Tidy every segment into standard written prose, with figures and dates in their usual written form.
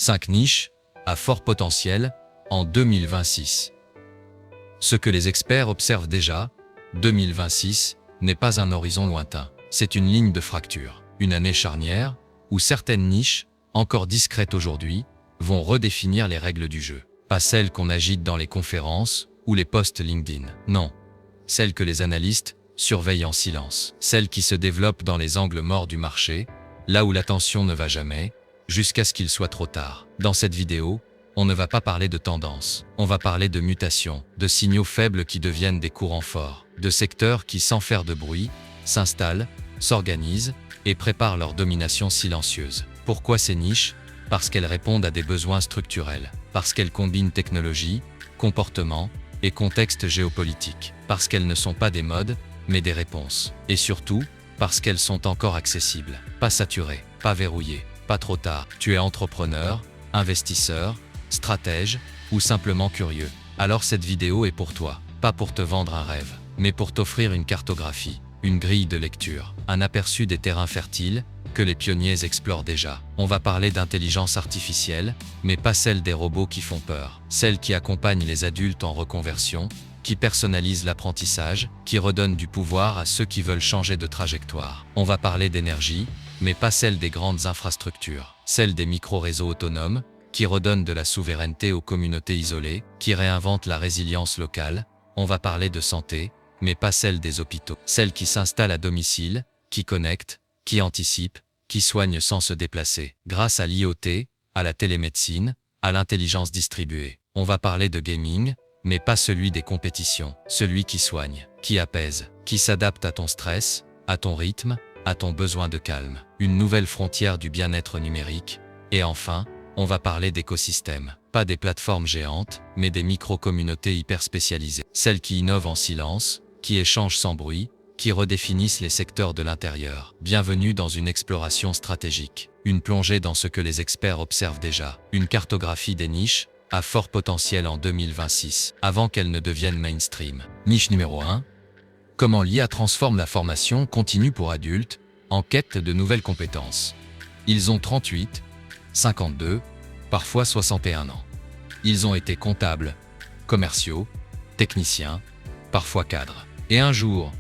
5 niches à fort potentiel en 2026. Ce que les experts observent déjà, 2026 n'est pas un horizon lointain. C'est une ligne de fracture, une année charnière où certaines niches, encore discrètes aujourd'hui, vont redéfinir les règles du jeu. Pas celles qu'on agite dans les conférences ou les posts LinkedIn. Non, celles que les analystes surveillent en silence. Celles qui se développent dans les angles morts du marché, là où l'attention ne va jamais, jusqu'à ce qu'il soit trop tard. Dans cette vidéo, on ne va pas parler de tendance. On va parler de mutations, de signaux faibles qui deviennent des courants forts, de secteurs qui, sans faire de bruit, s'installent, s'organisent et préparent leur domination silencieuse. Pourquoi ces niches ? Parce qu'elles répondent à des besoins structurels, parce qu'elles combinent technologie, comportement et contexte géopolitique, parce qu'elles ne sont pas des modes, mais des réponses. Et surtout, parce qu'elles sont encore accessibles, pas saturées, pas verrouillées, pas trop tard. Tu es entrepreneur, investisseur, stratège ou simplement curieux. Alors cette vidéo est pour toi, pas pour te vendre un rêve, mais pour t'offrir une cartographie, une grille de lecture, un aperçu des terrains fertiles que les pionniers explorent déjà. On va parler d'intelligence artificielle, mais pas celle des robots qui font peur, celle qui accompagne les adultes en reconversion, qui personnalise l'apprentissage, qui redonne du pouvoir à ceux qui veulent changer de trajectoire. On va parler d'énergie, mais pas celle des grandes infrastructures, celle des micro-réseaux autonomes, qui redonnent de la souveraineté aux communautés isolées, qui réinventent la résilience locale. On va parler de santé, mais pas celle des hôpitaux, celle qui s'installe à domicile, qui connecte, qui anticipe, qui soigne sans se déplacer, grâce à l'IoT, à la télémédecine, à l'intelligence distribuée. On va parler de gaming, mais pas celui des compétitions, celui qui soigne, qui apaise, qui s'adapte à ton stress, à ton rythme, à ton besoin de calme. Une nouvelle frontière du bien-être numérique. Et enfin, on va parler d'écosystèmes, pas des plateformes géantes, mais des micro-communautés hyper spécialisées, celles qui innovent en silence, qui échangent sans bruit, qui redéfinissent les secteurs de l'intérieur. Bienvenue dans une exploration stratégique, une plongée dans ce que les experts observent déjà, une cartographie des niches à fort potentiel en 2026, avant qu'elles ne deviennent mainstream. Niche numéro 1. Comment l'IA transforme la formation continue pour adultes en quête de nouvelles compétences. Ils ont 38, 52, parfois 61 ans. Ils ont été comptables, commerciaux, techniciens, parfois cadres. Et un jour,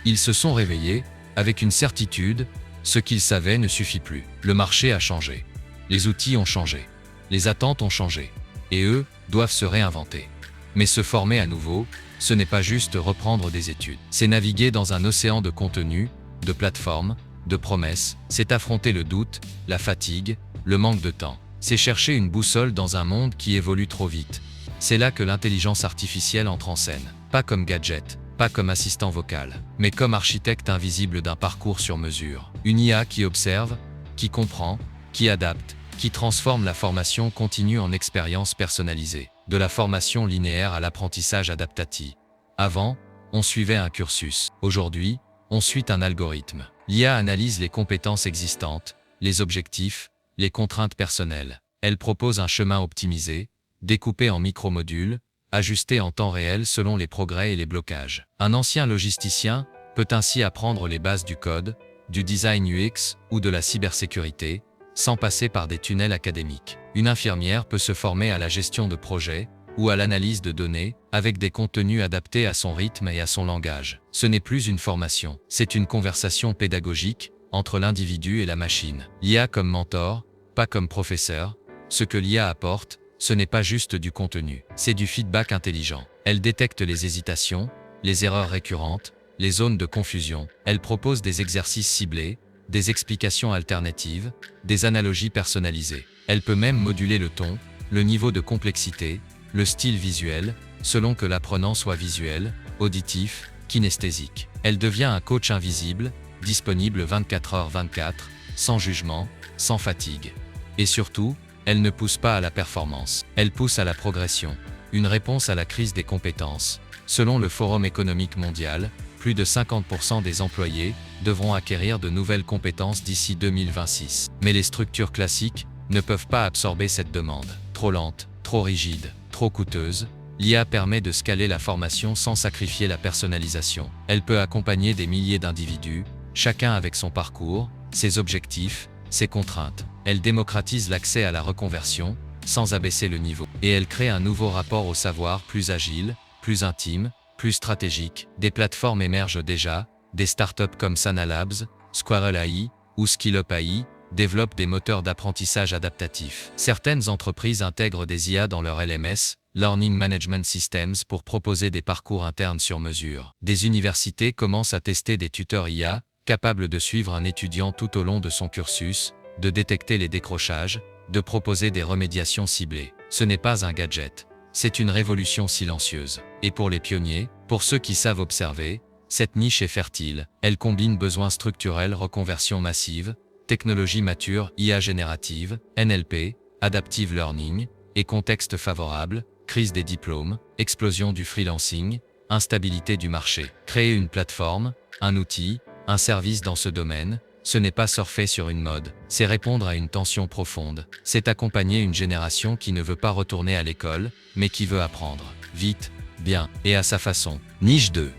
ils se sont réveillés avec une certitude, ce qu'ils savaient ne suffit plus. Le marché a changé, les outils ont changé, les attentes ont changé, et eux doivent se réinventer. Mais se former à nouveau, ce n'est pas juste reprendre des études, c'est naviguer dans un océan de contenus, de plateformes, de promesses, c'est affronter le doute, la fatigue, le manque de temps. C'est chercher une boussole dans un monde qui évolue trop vite. C'est là que l'intelligence artificielle entre en scène, pas comme gadget, pas comme assistant vocal, mais comme architecte invisible d'un parcours sur mesure. Une IA qui observe, qui comprend, qui adapte, qui transforme la formation continue en expérience personnalisée, de la formation linéaire à l'apprentissage adaptatif. Avant, on suivait un cursus. Aujourd'hui, on suit un algorithme. L'IA analyse les compétences existantes, les objectifs, les contraintes personnelles. Elle propose un chemin optimisé, découpé en micro-modules, ajusté en temps réel selon les progrès et les blocages. Un ancien logisticien peut ainsi apprendre les bases du code, du design UX ou de la cybersécurité, sans passer par des tunnels académiques. Une infirmière peut se former à la gestion de projets ou à l'analyse de données, avec des contenus adaptés à son rythme et à son langage. Ce n'est plus une formation, c'est une conversation pédagogique entre l'individu et la machine. L'IA comme mentor, pas comme professeur. Ce que l'IA apporte, ce n'est pas juste du contenu, c'est du feedback intelligent. Elle détecte les hésitations, les erreurs récurrentes, les zones de confusion. Elle propose des exercices ciblés, des explications alternatives, des analogies personnalisées. Elle peut même moduler le ton, le niveau de complexité, le style visuel, selon que l'apprenant soit visuel, auditif, kinesthésique. Elle devient un coach invisible, disponible 24h/24, sans jugement, sans fatigue. Et surtout, elle ne pousse pas à la performance, elle pousse à la progression, une réponse à la crise des compétences. Selon le Forum économique mondial, plus de 50% des employés devront acquérir de nouvelles compétences d'ici 2026. Mais les structures classiques ne peuvent pas absorber cette demande. Trop lente, trop rigide, trop coûteuse, l'IA permet de scaler la formation sans sacrifier la personnalisation. Elle peut accompagner des milliers d'individus, chacun avec son parcours, ses objectifs, ses contraintes. Elle démocratise l'accès à la reconversion, sans abaisser le niveau. Et elle crée un nouveau rapport au savoir plus agile, plus intime, plus stratégique. Des plateformes émergent déjà, des startups comme Sana Labs, Squirrel AI ou SkillUp AI développent des moteurs d'apprentissage adaptatifs. Certaines entreprises intègrent des IA dans leur LMS, Learning Management Systems, pour proposer des parcours internes sur mesure. Des universités commencent à tester des tuteurs IA, capables de suivre un étudiant tout au long de son cursus, de détecter les décrochages, de proposer des remédiations ciblées. Ce n'est pas un gadget, c'est une révolution silencieuse. Et pour les pionniers, pour ceux qui savent observer, cette niche est fertile. Elle combine besoins structurels, reconversion massive, technologie mature, IA générative, NLP, adaptive learning, et contexte favorable, crise des diplômes, explosion du freelancing, instabilité du marché. Créer une plateforme, un outil, un service dans ce domaine, ce n'est pas surfer sur une mode, c'est répondre à une tension profonde. C'est accompagner une génération qui ne veut pas retourner à l'école, mais qui veut apprendre, vite, bien, et à sa façon. Niche 2.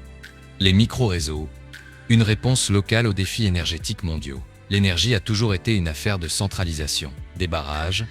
Les micro-réseaux. Une réponse locale aux défis énergétiques mondiaux. L'énergie a toujours été une affaire de centralisation. Des barrages,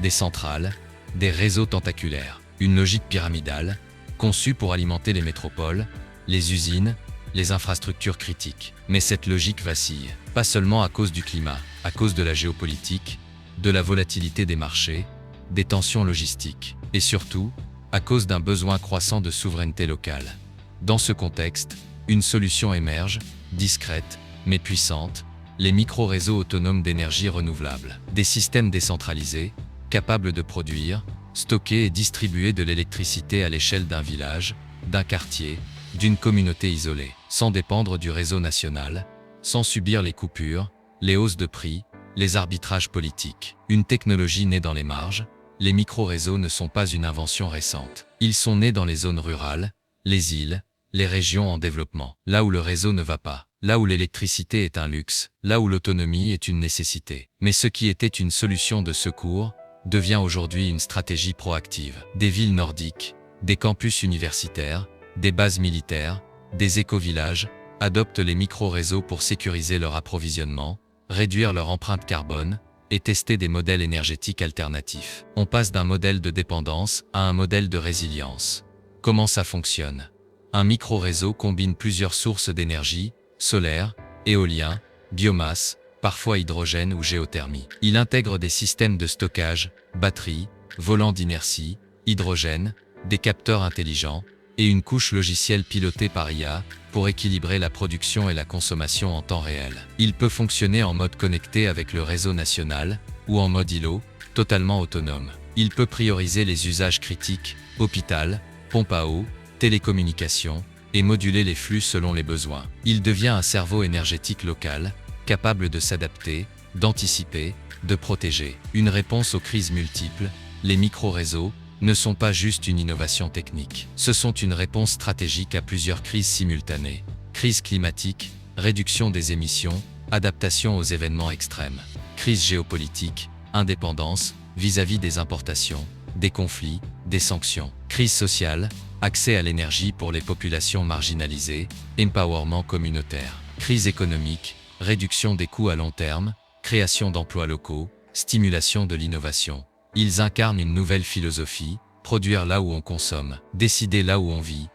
des centrales, des réseaux tentaculaires. Une logique pyramidale, conçue pour alimenter les métropoles, les usines, les infrastructures critiques. Mais cette logique vacille, pas seulement à cause du climat, à cause de la géopolitique, de la volatilité des marchés, des tensions logistiques, et surtout, à cause d'un besoin croissant de souveraineté locale. Dans ce contexte, une solution émerge, discrète, mais puissante, les micro-réseaux autonomes d'énergie renouvelable. Des systèmes décentralisés, capables de produire, stocker et distribuer de l'électricité à l'échelle d'un village, d'un quartier, d'une communauté isolée, sans dépendre du réseau national, sans subir les coupures, les hausses de prix, les arbitrages politiques. Une technologie née dans les marges, les micro-réseaux ne sont pas une invention récente. Ils sont nés dans les zones rurales, les îles, les régions en développement, là où le réseau ne va pas, là où l'électricité est un luxe, là où l'autonomie est une nécessité. Mais ce qui était une solution de secours devient aujourd'hui une stratégie proactive. Des villes nordiques, des campus universitaires, des bases militaires, des éco-villages adoptent les micro-réseaux pour sécuriser leur approvisionnement, réduire leur empreinte carbone et tester des modèles énergétiques alternatifs. On passe d'un modèle de dépendance à un modèle de résilience. Comment ça fonctionne ? Un micro-réseau combine plusieurs sources d'énergie, solaire, éolien, biomasse, parfois hydrogène ou géothermie. Il intègre des systèmes de stockage, batteries, volants d'inertie, hydrogène, des capteurs intelligents, et une couche logicielle pilotée par IA pour équilibrer la production et la consommation en temps réel. Il peut fonctionner en mode connecté avec le réseau national ou en mode îlot, totalement autonome. Il peut prioriser les usages critiques, hôpital, pompe à eau, télécommunications, et moduler les flux selon les besoins. Il devient un cerveau énergétique local, capable de s'adapter, d'anticiper, de protéger. Une réponse aux crises multiples, les micro-réseaux ne sont pas juste une innovation technique. Ce sont une réponse stratégique à plusieurs crises simultanées. Crise climatique, réduction des émissions, adaptation aux événements extrêmes. Crise géopolitique, indépendance, vis-à-vis des importations, des conflits, des sanctions. Crise sociale, accès à l'énergie pour les populations marginalisées, empowerment communautaire. Crise économique, réduction des coûts à long terme, création d'emplois locaux, stimulation de l'innovation. Ils incarnent une nouvelle philosophie, produire là où on consomme, décider là où on vit,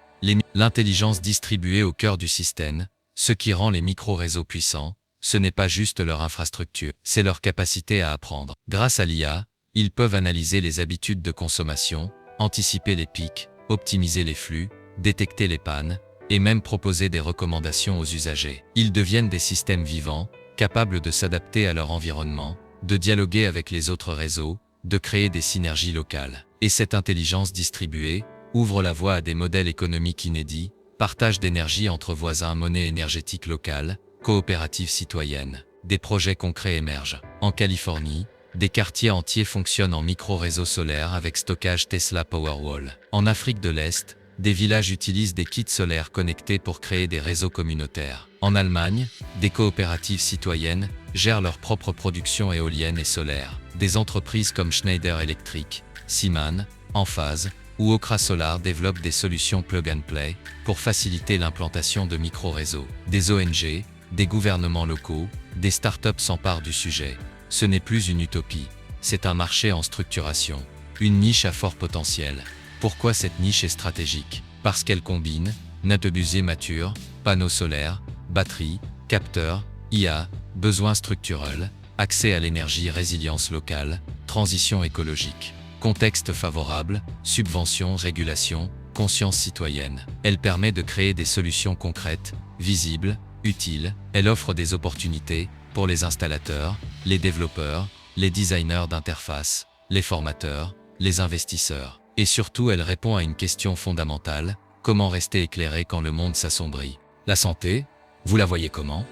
l'intelligence distribuée au cœur du système. Ce qui rend les micro-réseaux puissants, ce n'est pas juste leur infrastructure, c'est leur capacité à apprendre. Grâce à l'IA, ils peuvent analyser les habitudes de consommation, anticiper les pics, optimiser les flux, détecter les pannes, et même proposer des recommandations aux usagers. Ils deviennent des systèmes vivants, capables de s'adapter à leur environnement, de dialoguer avec les autres réseaux, de créer des synergies locales. Et cette intelligence distribuée ouvre la voie à des modèles économiques inédits, partage d'énergie entre voisins, monnaie énergétique locale, coopératives citoyennes. Des projets concrets émergent. En Californie, des quartiers entiers fonctionnent en micro-réseaux solaires avec stockage Tesla Powerwall. En Afrique de l'Est, des villages utilisent des kits solaires connectés pour créer des réseaux communautaires. En Allemagne, des coopératives citoyennes gèrent leur propre production éolienne et solaire. Des entreprises comme Schneider Electric, Siemens, Enphase ou Okra Solar développent des solutions plug-and-play pour faciliter l'implantation de micro-réseaux. Des ONG, des gouvernements locaux, des startups s'emparent du sujet, ce n'est plus une utopie, c'est un marché en structuration, une niche à fort potentiel. Pourquoi cette niche est stratégique? Parce qu'elle combine nattes mature, panneaux solaires, batteries, capteurs, IA, besoins structurels, accès à l'énergie, résilience locale, transition écologique, contexte favorable, subventions, régulation, conscience citoyenne. Elle permet de créer des solutions concrètes, visibles, utiles. Elle offre des opportunités pour les installateurs, les développeurs, les designers d'interface, les formateurs, les investisseurs. Et surtout, elle répond à une question fondamentale: comment rester éclairé quand le monde s'assombrit? La santé, vous la voyez comment?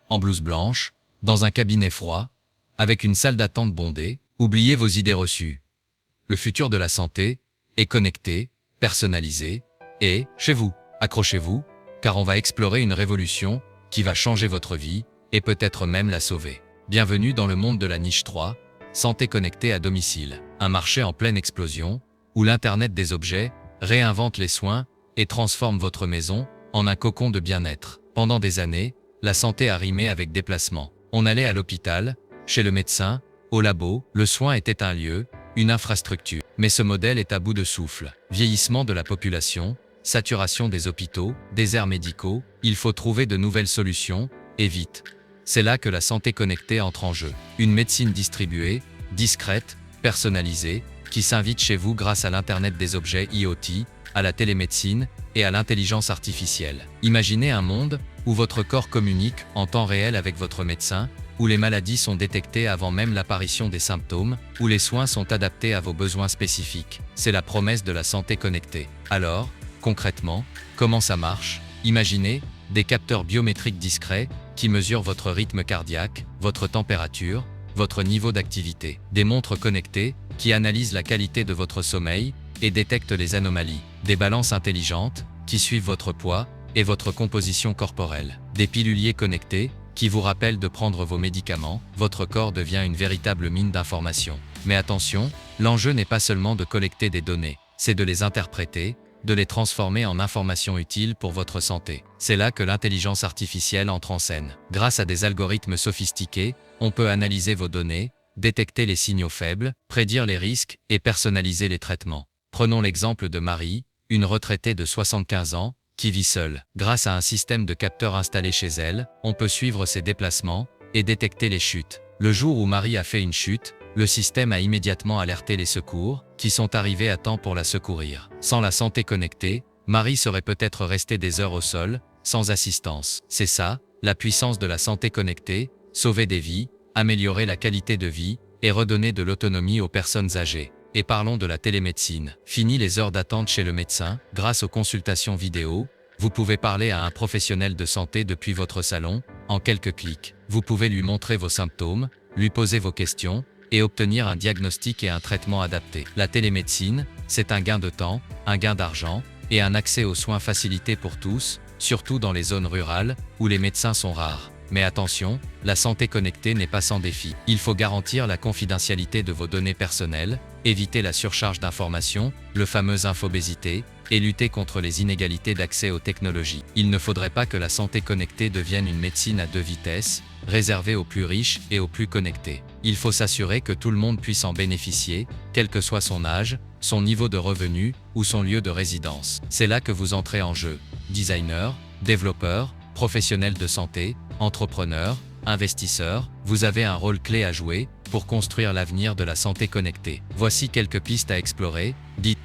En blouse blanche, dans un cabinet froid, avec une salle d'attente bondée, oubliez vos idées reçues. Le futur de la santé est connecté, personnalisé, et chez vous. Accrochez-vous, car on va explorer une révolution qui va changer votre vie et peut-être même la sauver. Bienvenue dans le monde de la niche 3, santé connectée à domicile. Un marché en pleine explosion, où l'Internet des objets réinvente les soins et transforme votre maison en un cocon de bien-être. Pendant des années, la santé a rimé avec déplacement. On allait à l'hôpital, chez le médecin, au labo, le soin était un lieu, une infrastructure. Mais ce modèle est à bout de souffle. Vieillissement de la population, saturation des hôpitaux, déserts médicaux, il faut trouver de nouvelles solutions, et vite. C'est là que la santé connectée entre en jeu. Une médecine distribuée, discrète, personnalisée, qui s'invite chez vous grâce à l'Internet des objets IoT, à la télémédecine et à l'intelligence artificielle. Imaginez un monde où votre corps communique en temps réel avec votre médecin, où les maladies sont détectées avant même l'apparition des symptômes, où les soins sont adaptés à vos besoins spécifiques. C'est la promesse de la santé connectée. Alors, concrètement, comment ça marche? Imaginez des capteurs biométriques discrets qui mesurent votre rythme cardiaque, votre température, votre niveau d'activité. Des montres connectées qui analysent la qualité de votre sommeil et détectent les anomalies. Des balances intelligentes qui suivent votre poids et votre composition corporelle. Des piluliers connectés qui vous rappellent de prendre vos médicaments. Votre corps devient une véritable mine d'informations. Mais attention, l'enjeu n'est pas seulement de collecter des données, c'est de les interpréter, de les transformer en informations utiles pour votre santé. C'est là que l'intelligence artificielle entre en scène. Grâce à des algorithmes sophistiqués, on peut analyser vos données, détecter les signaux faibles, prédire les risques et personnaliser les traitements. Prenons l'exemple de Marie, une retraitée de 75 ans, qui vit seule. Grâce à un système de capteurs installé chez elle, on peut suivre ses déplacements et détecter les chutes. Le jour où Marie a fait une chute, le système a immédiatement alerté les secours, qui sont arrivés à temps pour la secourir. Sans la santé connectée, Marie serait peut-être restée des heures au sol, sans assistance. C'est ça, la puissance de la santé connectée: sauver des vies, améliorer la qualité de vie et redonner de l'autonomie aux personnes âgées. Et parlons de la télémédecine. Fini les heures d'attente chez le médecin. Grâce aux consultations vidéo, vous pouvez parler à un professionnel de santé depuis votre salon, en quelques clics. Vous pouvez lui montrer vos symptômes, lui poser vos questions, et obtenir un diagnostic et un traitement adapté. La télémédecine, c'est un gain de temps, un gain d'argent, et un accès aux soins facilité pour tous, surtout dans les zones rurales, où les médecins sont rares. Mais attention, la santé connectée n'est pas sans défi. Il faut garantir la confidentialité de vos données personnelles, éviter la surcharge d'informations, le fameux infobésité, et lutter contre les inégalités d'accès aux technologies. Il ne faudrait pas que la santé connectée devienne une médecine à deux vitesses, réservée aux plus riches et aux plus connectés. Il faut s'assurer que tout le monde puisse en bénéficier, quel que soit son âge, son niveau de revenu ou son lieu de résidence. C'est là que vous entrez en jeu. Designers, développeurs, professionnels de santé, entrepreneurs, investisseurs, vous avez un rôle clé à jouer pour construire l'avenir de la santé connectée. Voici quelques pistes à explorer.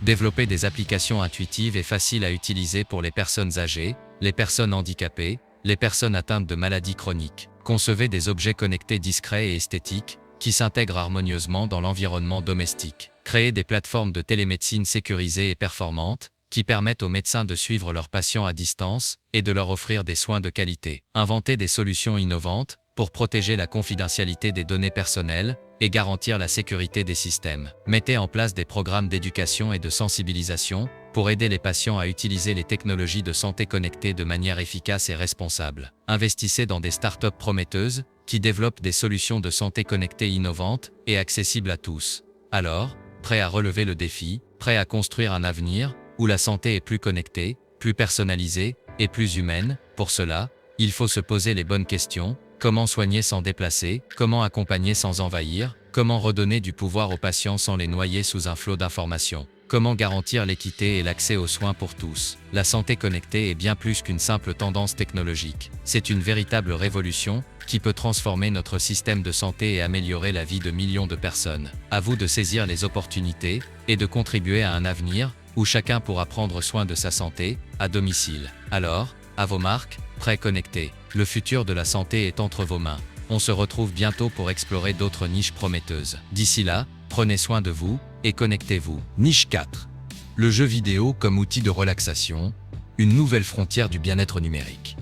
Développer des applications intuitives et faciles à utiliser pour les personnes âgées, les personnes handicapées, les personnes atteintes de maladies chroniques. Concevez des objets connectés discrets et esthétiques qui s'intègrent harmonieusement dans l'environnement domestique. Créez des plateformes de télémédecine sécurisées et performantes qui permettent aux médecins de suivre leurs patients à distance et de leur offrir des soins de qualité. Inventez des solutions innovantes pour protéger la confidentialité des données personnelles et garantir la sécurité des systèmes. Mettez en place des programmes d'éducation et de sensibilisation pour aider les patients à utiliser les technologies de santé connectée de manière efficace et responsable. Investissez dans des startups prometteuses qui développent des solutions de santé connectée innovantes et accessibles à tous. Alors, prêt à relever le défi, prêt à construire un avenir où la santé est plus connectée, plus personnalisée et plus humaine? Pour cela, il faut se poser les bonnes questions. Comment soigner sans déplacer? Comment accompagner sans envahir? Comment redonner du pouvoir aux patients sans les noyer sous un flot d'informations? Comment garantir l'équité et l'accès aux soins pour tous? La santé connectée est bien plus qu'une simple tendance technologique. C'est une véritable révolution qui peut transformer notre système de santé et améliorer la vie de millions de personnes. À vous de saisir les opportunités et de contribuer à un avenir où chacun pourra prendre soin de sa santé à domicile. Alors, à vos marques, prêts connectés. Le futur de la santé est entre vos mains. On se retrouve bientôt pour explorer d'autres niches prometteuses. D'ici là, prenez soin de vous et connectez-vous. Niche 4. Le jeu vidéo comme outil de relaxation, une nouvelle frontière du bien-être numérique.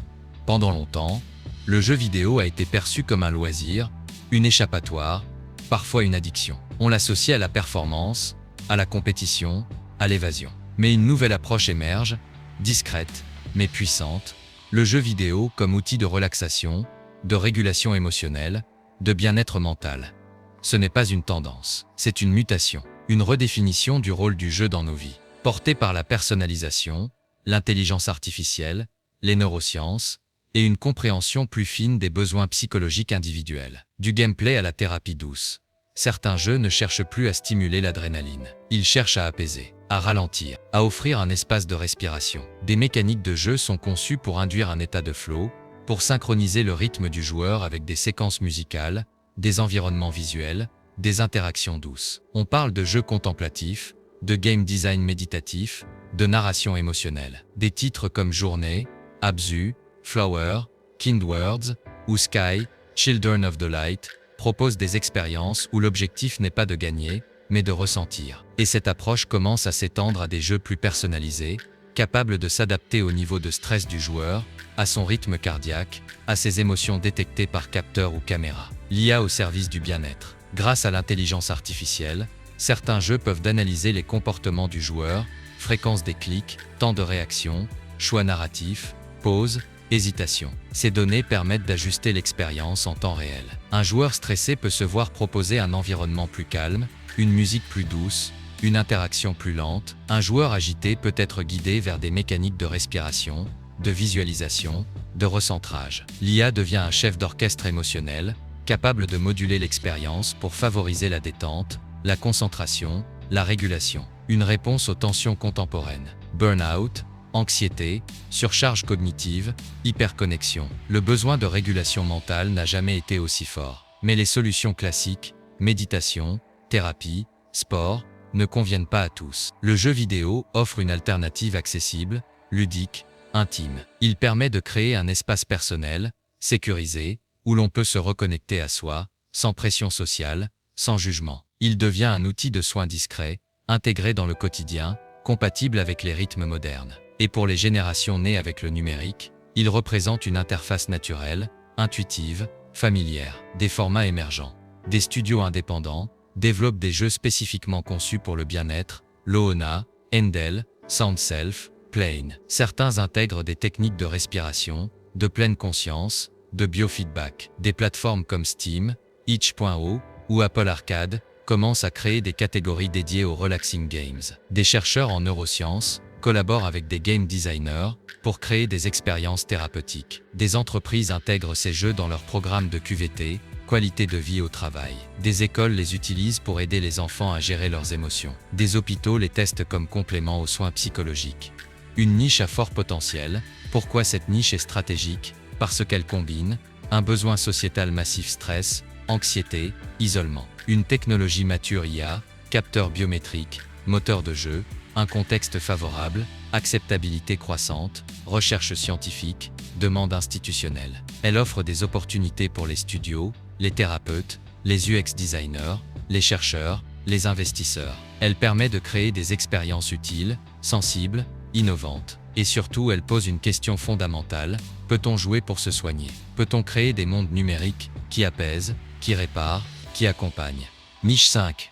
Pendant longtemps, le jeu vidéo a été perçu comme un loisir, une échappatoire, parfois une addiction. On l'associe à la performance, à la compétition, à l'évasion. Mais une nouvelle approche émerge, discrète, mais puissante, le jeu vidéo comme outil de relaxation, de régulation émotionnelle, de bien-être mental. Ce n'est pas une tendance, c'est une mutation, une redéfinition du rôle du jeu dans nos vies, portée par la personnalisation, l'intelligence artificielle, les neurosciences, et une compréhension plus fine des besoins psychologiques individuels. Du gameplay à la thérapie douce. Certains jeux ne cherchent plus à stimuler l'adrénaline. Ils cherchent à apaiser, à ralentir, à offrir un espace de respiration. Des mécaniques de jeu sont conçues pour induire un état de flow, pour synchroniser le rythme du joueur avec des séquences musicales, des environnements visuels, des interactions douces. On parle de jeux contemplatifs, de game design méditatif, de narration émotionnelle. Des titres comme Journée, Abzu, Flower, Kind Words ou Sky, Children of the Light proposent des expériences où l'objectif n'est pas de gagner, mais de ressentir. Et cette approche commence à s'étendre à des jeux plus personnalisés, capables de s'adapter au niveau de stress du joueur, à son rythme cardiaque, à ses émotions détectées par capteur ou caméra. L'IA au service du bien-être. Grâce à l'intelligence artificielle, certains jeux peuvent analyser les comportements du joueur, fréquence des clics, temps de réaction, choix narratifs, pause, hésitation. Ces données permettent d'ajuster l'expérience en temps réel. Un joueur stressé peut se voir proposer un environnement plus calme, une musique plus douce, une interaction plus lente. Un joueur agité peut être guidé vers des mécaniques de respiration, de visualisation, de recentrage. L'IA devient un chef d'orchestre émotionnel, capable de moduler l'expérience pour favoriser la détente, la concentration, la régulation. Une réponse aux tensions contemporaines. Burnout, anxiété, surcharge cognitive, hyperconnexion. Le besoin de régulation mentale n'a jamais été aussi fort. Mais les solutions classiques, méditation, thérapie, sport, ne conviennent pas à tous. Le jeu vidéo offre une alternative accessible, ludique, intime. Il permet de créer un espace personnel, sécurisé, où l'on peut se reconnecter à soi, sans pression sociale, sans jugement. Il devient un outil de soins discret, intégré dans le quotidien, compatible avec les rythmes modernes. Et pour les générations nées avec le numérique, il représente une interface naturelle, intuitive, familière. Des formats émergents. Des studios indépendants développent des jeux spécifiquement conçus pour le bien-être, Loona, Endel, SoundSelf, Plane. Certains intègrent des techniques de respiration, de pleine conscience, de biofeedback. Des plateformes comme Steam, Itch.io ou Apple Arcade commencent à créer des catégories dédiées aux relaxing games. Des chercheurs en neurosciences collaborent avec des game designers pour créer des expériences thérapeutiques. Des entreprises intègrent ces jeux dans leurs programmes de QVT, qualité de vie au travail. Des écoles les utilisent pour aider les enfants à gérer leurs émotions. Des hôpitaux les testent comme complément aux soins psychologiques. Une niche à fort potentiel. Pourquoi cette niche est stratégique? Parce qu'elle combine un besoin sociétal massif, stress, anxiété, isolement. Une technologie mature IA, capteur biométrique, moteur de jeu, un contexte favorable, acceptabilité croissante, recherche scientifique, demande institutionnelle. Elle offre des opportunités pour les studios, les thérapeutes, les UX designers, les chercheurs, les investisseurs. Elle permet de créer des expériences utiles, sensibles, innovantes. Et surtout, elle pose une question fondamentale. Peut-on jouer pour se soigner? Peut-on créer des mondes numériques qui apaisent, qui réparent, qui accompagnent? Niche 5.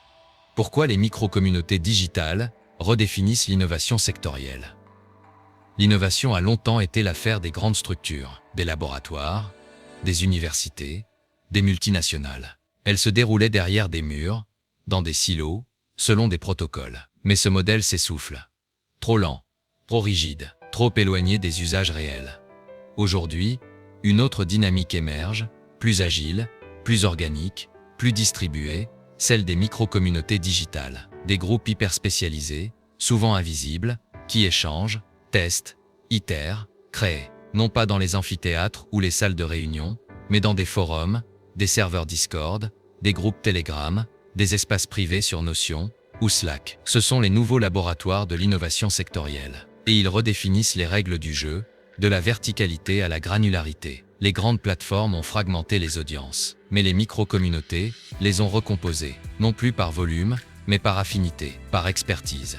Pourquoi les micro-communautés digitales redéfinissent l'innovation sectorielle? L'innovation a longtemps été l'affaire des grandes structures, des laboratoires, des universités, des multinationales. Elle se déroulait derrière des murs, dans des silos, selon des protocoles. Mais ce modèle s'essouffle. Trop lent, trop rigide, trop éloigné des usages réels. Aujourd'hui, une autre dynamique émerge, plus agile, plus organique, plus distribuée, celle des micro-communautés digitales, des groupes hyper spécialisés, souvent invisibles, qui échangent, testent, itèrent, créent, non pas dans les amphithéâtres ou les salles de réunion, mais dans des forums, des serveurs Discord, des groupes Telegram, des espaces privés sur Notion ou Slack. Ce sont les nouveaux laboratoires de l'innovation sectorielle. Et ils redéfinissent les règles du jeu, de la verticalité à la granularité. Les grandes plateformes ont fragmenté les audiences, mais les micro-communautés les ont recomposées, non plus par volume, mais par affinité, par expertise.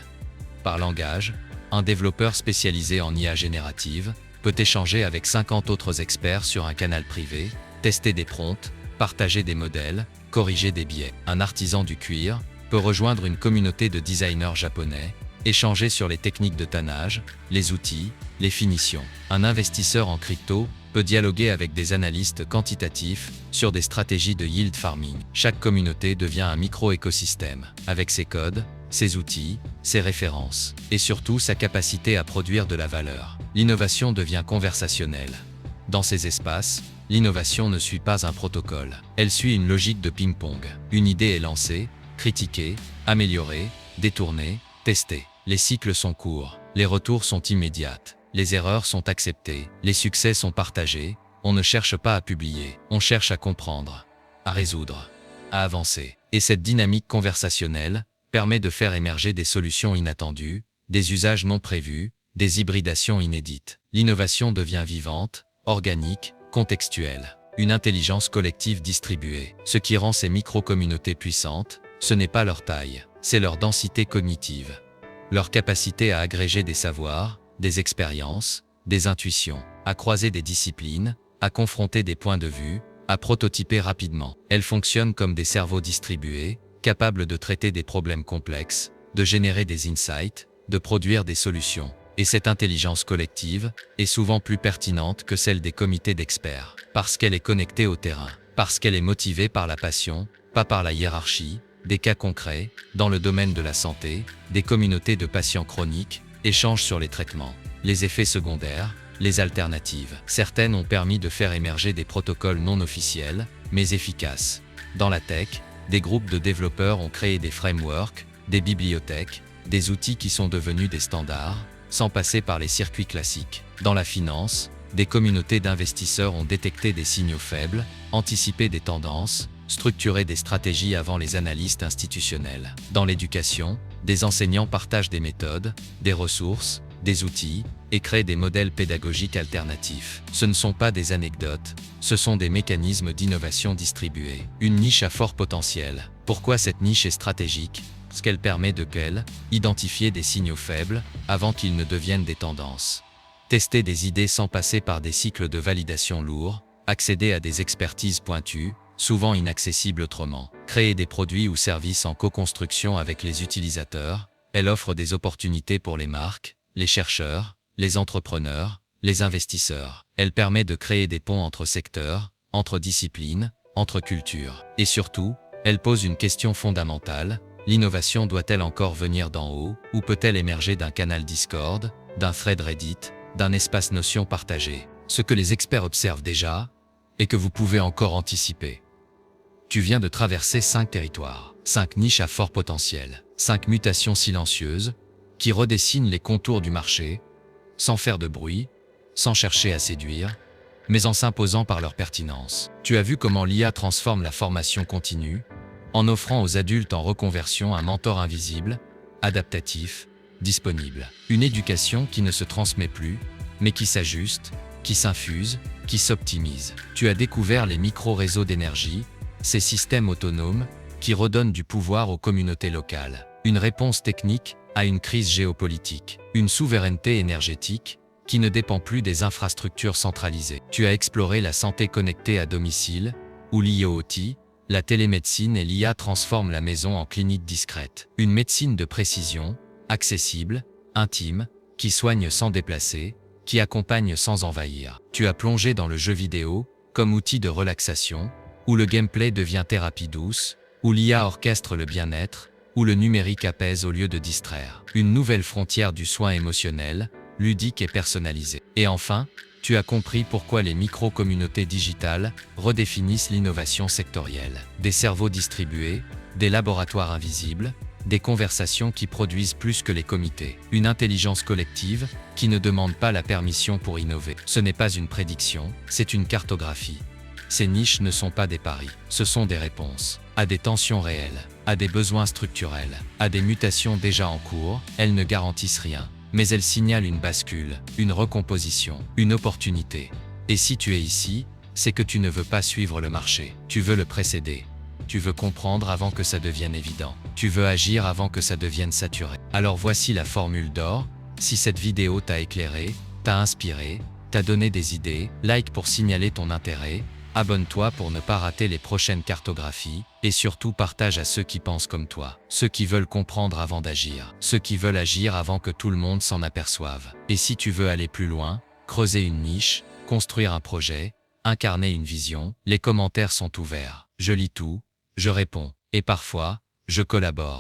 Par langage, un développeur spécialisé en IA générative peut échanger avec 50 autres experts sur un canal privé, tester des prompts, partager des modèles, corriger des biais. Un artisan du cuir peut rejoindre une communauté de designers japonais, échanger sur les techniques de tannage, les outils, les finitions. Un investisseur en crypto peut dialoguer avec des analystes quantitatifs sur des stratégies de yield farming. Chaque communauté devient un micro-écosystème, avec ses codes, ses outils, ses références, et surtout sa capacité à produire de la valeur. L'innovation devient conversationnelle. Dans ces espaces, l'innovation ne suit pas un protocole. Elle suit une logique de ping-pong. Une idée est lancée, critiquée, améliorée, détournée, testée. Les cycles sont courts, les retours sont immédiats, les erreurs sont acceptées, les succès sont partagés. On ne cherche pas à publier, on cherche à comprendre, à résoudre, à avancer. Et cette dynamique conversationnelle permet de faire émerger des solutions inattendues, des usages non prévus, des hybridations inédites. L'innovation devient vivante, organique, contextuelle. Une intelligence collective distribuée. Ce qui rend ces micro-communautés puissantes, ce n'est pas leur taille, c'est leur densité cognitive. Leur capacité à agréger des savoirs, des expériences, des intuitions, à croiser des disciplines, à confronter des points de vue, à prototyper rapidement. Elles fonctionnent comme des cerveaux distribués, capables de traiter des problèmes complexes, de générer des insights, de produire des solutions. Et cette intelligence collective est souvent plus pertinente que celle des comités d'experts, parce qu'elle est connectée au terrain, parce qu'elle est motivée par la passion, pas par la hiérarchie. Des cas concrets, dans le domaine de la santé, des communautés de patients chroniques échangent sur les traitements, les effets secondaires, les alternatives. Certaines ont permis de faire émerger des protocoles non officiels, mais efficaces. Dans la tech, des groupes de développeurs ont créé des frameworks, des bibliothèques, des outils qui sont devenus des standards, sans passer par les circuits classiques. Dans la finance, des communautés d'investisseurs ont détecté des signaux faibles, anticipé des tendances, structurer des stratégies avant les analystes institutionnels. Dans l'éducation, des enseignants partagent des méthodes, des ressources, des outils, et créent des modèles pédagogiques alternatifs. Ce ne sont pas des anecdotes, ce sont des mécanismes d'innovation distribués. Une niche à fort potentiel. Pourquoi cette niche est stratégique? Parce qu'elle permet de identifier des signaux faibles avant qu'ils ne deviennent des tendances. Tester des idées sans passer par des cycles de validation lourds, accéder à des expertises pointues, souvent inaccessibles autrement. Créer des produits ou services en co-construction avec les utilisateurs, elle offre des opportunités pour les marques, les chercheurs, les entrepreneurs, les investisseurs. Elle permet de créer des ponts entre secteurs, entre disciplines, entre cultures. Et surtout, elle pose une question fondamentale: l'innovation doit-elle encore venir d'en haut, ou peut-elle émerger d'un canal Discord, d'un thread Reddit, d'un espace Notion partagé? Ce que les experts observent déjà, et que vous pouvez encore anticiper. Tu viens de traverser 5 territoires, 5 niches à fort potentiel, 5 mutations silencieuses, qui redessinent les contours du marché, sans faire de bruit, sans chercher à séduire, mais en s'imposant par leur pertinence. Tu as vu comment l'IA transforme la formation continue, en offrant aux adultes en reconversion un mentor invisible, adaptatif, disponible. Une éducation qui ne se transmet plus, mais qui s'ajuste, qui s'infuse, qui s'optimise. Tu as découvert les micro-réseaux d'énergie, ces systèmes autonomes qui redonnent du pouvoir aux communautés locales. Une réponse technique à une crise géopolitique. Une souveraineté énergétique qui ne dépend plus des infrastructures centralisées. Tu as exploré la santé connectée à domicile, où l'IoT, la télémédecine et l'IA transforment la maison en clinique discrète. Une médecine de précision, accessible, intime, qui soigne sans déplacer, qui accompagne sans envahir. Tu as plongé dans le jeu vidéo comme outil de relaxation, où le gameplay devient thérapie douce, où l'IA orchestre le bien-être, où le numérique apaise au lieu de distraire. Une nouvelle frontière du soin émotionnel, ludique et personnalisé. Et enfin, Tu as compris pourquoi les micro-communautés digitales redéfinissent l'innovation sectorielle. Des cerveaux distribués, des laboratoires invisibles, des conversations qui produisent plus que les comités. Une intelligence collective qui ne demande pas la permission pour innover. Ce n'est pas une prédiction, c'est une cartographie. Ces niches ne sont pas des paris, ce sont des réponses à des tensions réelles, à des besoins structurels, à des mutations déjà en cours. Elles ne garantissent rien, mais elles signalent une bascule, une recomposition, une opportunité. Et si tu es ici, c'est que tu ne veux pas suivre le marché, tu veux le précéder. Tu veux comprendre avant que ça devienne évident. Tu veux agir avant que ça devienne saturé. Alors voici la formule d'or. Si cette vidéo t'a éclairé, t'a inspiré, t'a donné des idées, like pour signaler ton intérêt, abonne-toi pour ne pas rater les prochaines cartographies, et surtout partage à ceux qui pensent comme toi, ceux qui veulent comprendre avant d'agir, ceux qui veulent agir avant que tout le monde s'en aperçoive. Et si tu veux aller plus loin, creuser une niche, construire un projet, incarner une vision, les commentaires sont ouverts. Je lis tout, je réponds, et parfois, je collabore.